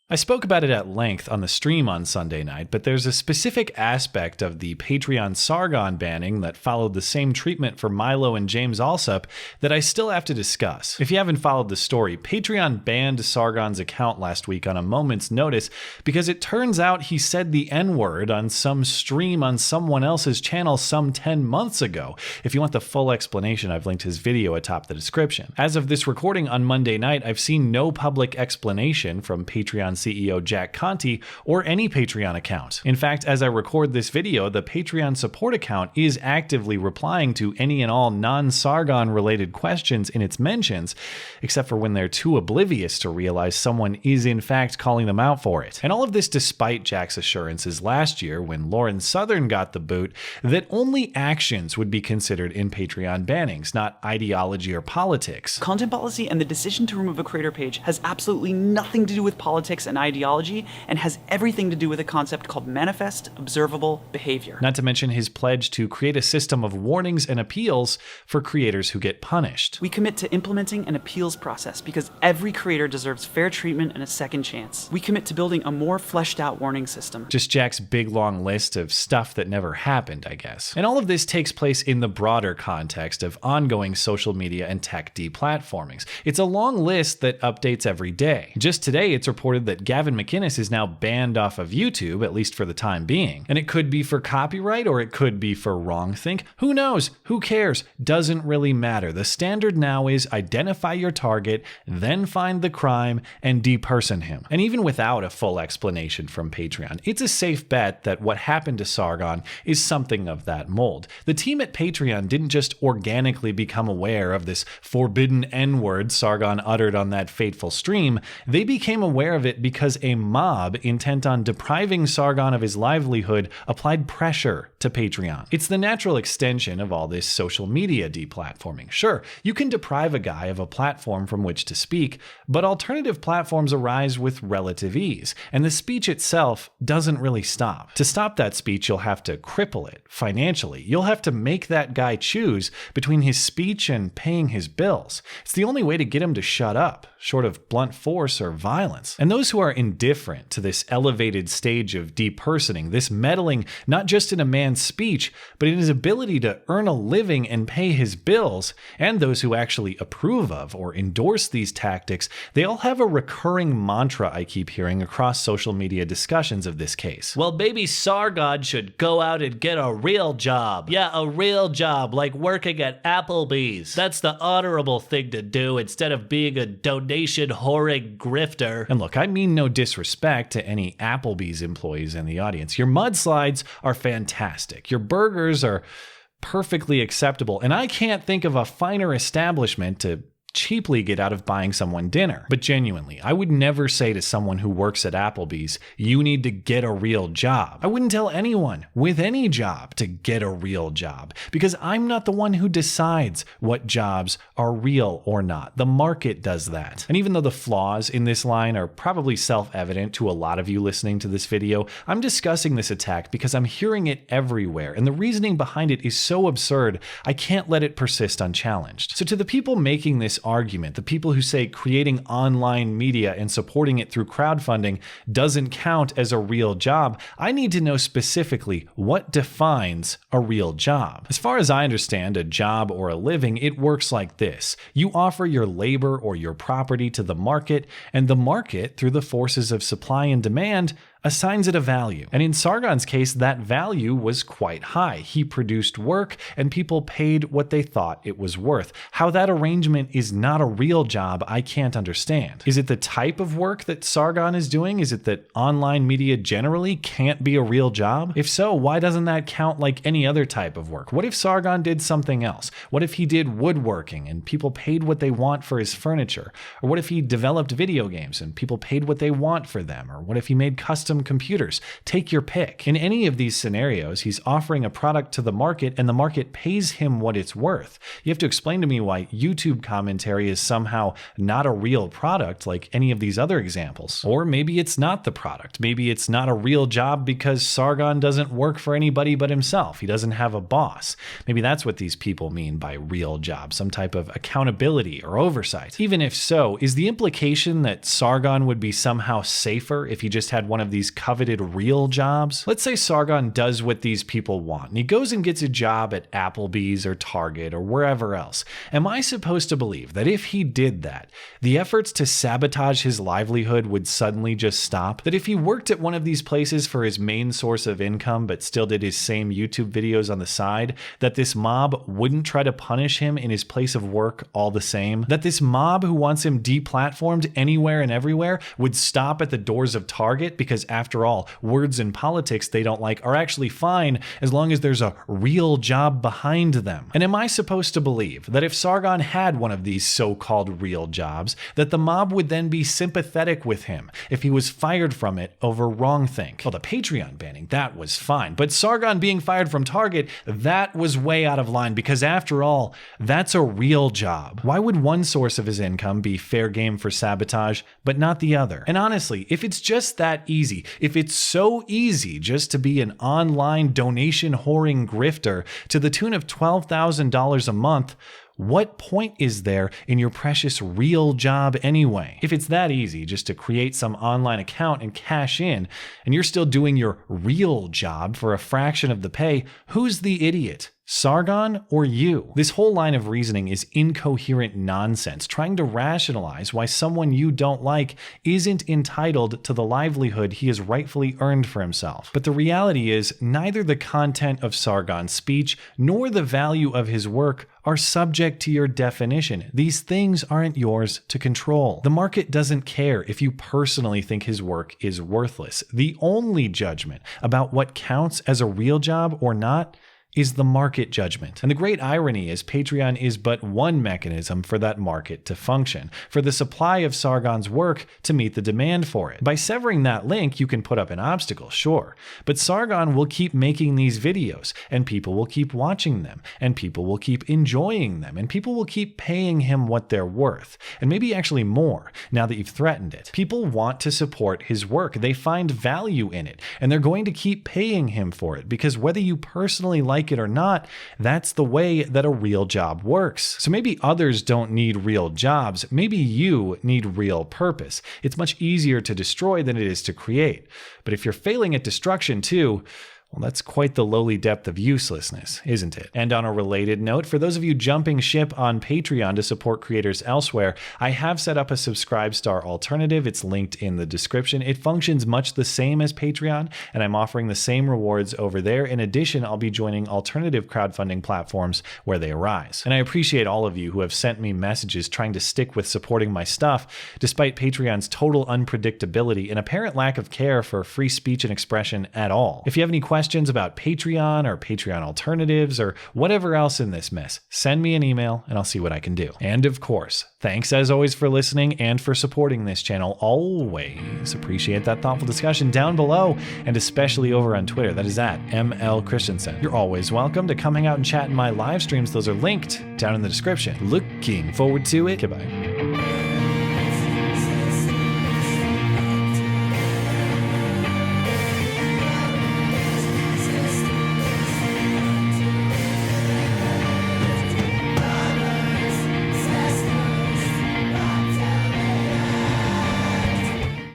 I spoke about it at length on the stream on Sunday night, but there's a specific aspect of the Patreon Sargon banning that followed the same treatment for Milo and James Alsop that I still have to discuss. If you haven't followed the story, Patreon banned Sargon's account last week on a moment's notice because it turns out he said the N-word on some stream on someone else's channel some 10 months ago. If you want the full explanation, I've linked his video atop the description. As of this recording on Monday night, I've seen no public explanation from Patreon CEO Jack Conte or any Patreon account. In fact, as I record this video, the Patreon support account is actively replying to any and all non-Sargon related questions in its mentions, except for when they're too oblivious to realize someone is in fact calling them out for it. And all of this despite Jack's assurances last year when Lauren Southern got the boot that only actions would be considered in Patreon bannings, not ideology or politics. Content policy and the decision to remove a creator page has absolutely nothing to do with politics and ideology, and has everything to do with a concept called manifest observable behavior. Not to mention his pledge to create a system of warnings and appeals for creators who get punished. We commit to implementing an appeals process because every creator deserves fair treatment and a second chance. We commit to building a more fleshed out warning system. Just Jack's big long list of stuff that never happened, I guess. And all of this takes place in the broader context of ongoing social media and tech deplatformings. It's a long list that updates every day. Just today, it's reported that Gavin McInnes is now banned off of YouTube, at least for the time being. And it could be for copyright or it could be for wrongthink. Who knows? Who cares? Doesn't really matter. The standard now is identify your target, then find the crime and deperson him. And even without a full explanation from Patreon, it's a safe bet that what happened to Sargon is something of that mold. The team at Patreon didn't just organically become aware of this forbidden N-word Sargon uttered on that fateful stream. They became aware of it because a mob intent on depriving Sargon of his livelihood applied pressure to Patreon. It's the natural extension of all this social media deplatforming. Sure, you can deprive a guy of a platform from which to speak, but alternative platforms arise with relative ease, and the speech itself doesn't really stop. To stop that speech, you'll have to cripple it financially. You'll have to make that guy choose between his speech and paying his bills. It's the only way to get him to shut up, short of blunt force or violence. And those who are indifferent to this elevated stage of depersoning, this meddling not just in a man's speech, but in his ability to earn a living and pay his bills, and those who actually approve of or endorse these tactics, they all have a recurring mantra I keep hearing across social media discussions of this case. Well, maybe Sargon should go out and get a real job. Yeah, a real job, like working at Applebee's. That's the honorable thing to do instead of being a donation whoring grifter. And look, I mean no disrespect to any Applebee's employees in the audience. Your mudslides are fantastic. Your burgers are perfectly acceptable. And I can't think of a finer establishment to cheaply get out of buying someone dinner. But genuinely, I would never say to someone who works at Applebee's, you need to get a real job. I wouldn't tell anyone with any job to get a real job, because I'm not the one who decides what jobs are real or not. The market does that. And even though the flaws in this line are probably self-evident to a lot of you listening to this video, I'm discussing this attack because I'm hearing it everywhere, and the reasoning behind it is so absurd, I can't let it persist unchallenged. So to the people making this argument, the people who say creating online media and supporting it through crowdfunding doesn't count as a real job, I need to know specifically what defines a real job. As far as I understand a job or a living, it works like this. You offer your labor or your property to the market, and the market, through the forces of supply and demand, assigns it a value. And in Sargon's case, that value was quite high. He produced work and people paid what they thought it was worth. How that arrangement is not a real job, I can't understand. Is it the type of work that Sargon is doing? Is it that online media generally can't be a real job? If so, why doesn't that count like any other type of work? What if Sargon did something else? What if he did woodworking and people paid what they want for his furniture? Or what if he developed video games and people paid what they want for them? Or what if he made custom some computers. Take your pick. In any of these scenarios, he's offering a product to the market and the market pays him what it's worth. You have to explain to me why YouTube commentary is somehow not a real product like any of these other examples. Or maybe it's not the product. Maybe it's not a real job because Sargon doesn't work for anybody but himself. He doesn't have a boss. Maybe that's what these people mean by real job, some type of accountability or oversight. Even if so, is the implication that Sargon would be somehow safer if he just had one of these coveted real jobs? Let's say Sargon does what these people want, and he goes and gets a job at Applebee's or Target or wherever else. Am I supposed to believe that if he did that, the efforts to sabotage his livelihood would suddenly just stop? That if he worked at one of these places for his main source of income but still did his same YouTube videos on the side, that this mob wouldn't try to punish him in his place of work all the same? That this mob who wants him deplatformed anywhere and everywhere would stop at the doors of Target because, after all, words in politics they don't like are actually fine as long as there's a real job behind them? And am I supposed to believe that if Sargon had one of these so-called real jobs, that the mob would then be sympathetic with him if he was fired from it over wrongthink? Well, the Patreon banning, that was fine, but Sargon being fired from Target, that was way out of line because, after all, that's a real job. Why would one source of his income be fair game for sabotage, but not the other? And honestly, if it's just that easy, if it's so easy just to be an online donation whoring grifter to the tune of $12,000 a month, what point is there in your precious real job anyway? If it's that easy just to create some online account and cash in, and you're still doing your real job for a fraction of the pay, who's the idiot? Sargon or you? This whole line of reasoning is incoherent nonsense, trying to rationalize why someone you don't like isn't entitled to the livelihood he has rightfully earned for himself. But the reality is, neither the content of Sargon's speech nor the value of his work are subject to your definition. These things aren't yours to control. The market doesn't care if you personally think his work is worthless. The only judgment about what counts as a real job or not is the market judgment. And the great irony is Patreon is but one mechanism for that market to function, for the supply of Sargon's work to meet the demand for it. By severing that link, you can put up an obstacle, sure, but Sargon will keep making these videos, and people will keep watching them, and people will keep enjoying them, and people will keep paying him what they're worth, and maybe actually more, now that you've threatened it. People want to support his work. They find value in it, and they're going to keep paying him for it, because whether you personally like it or not, that's the way that a real job works. So maybe others don't need real jobs. Maybe you need real purpose. It's much easier to destroy than it is to create. But if you're failing at destruction too, well, that's quite the lowly depth of uselessness, isn't it? And on a related note, for those of you jumping ship on Patreon to support creators elsewhere, I have set up a Subscribestar alternative. It's linked in the description. It functions much the same as Patreon, and I'm offering the same rewards over there. In addition, I'll be joining alternative crowdfunding platforms where they arise. And I appreciate all of you who have sent me messages trying to stick with supporting my stuff, despite Patreon's total unpredictability and apparent lack of care for free speech and expression at all. If you have any questions about Patreon or Patreon alternatives or whatever else in this mess, send me an email and I'll see what I can do. And of course, thanks as always for listening and for supporting this channel. Always appreciate that thoughtful discussion down below, and especially over on Twitter. That is at @MLChristiansen. You're always welcome to come hang out and chat in my live streams. Those are linked down in the description. Looking forward to it. Goodbye.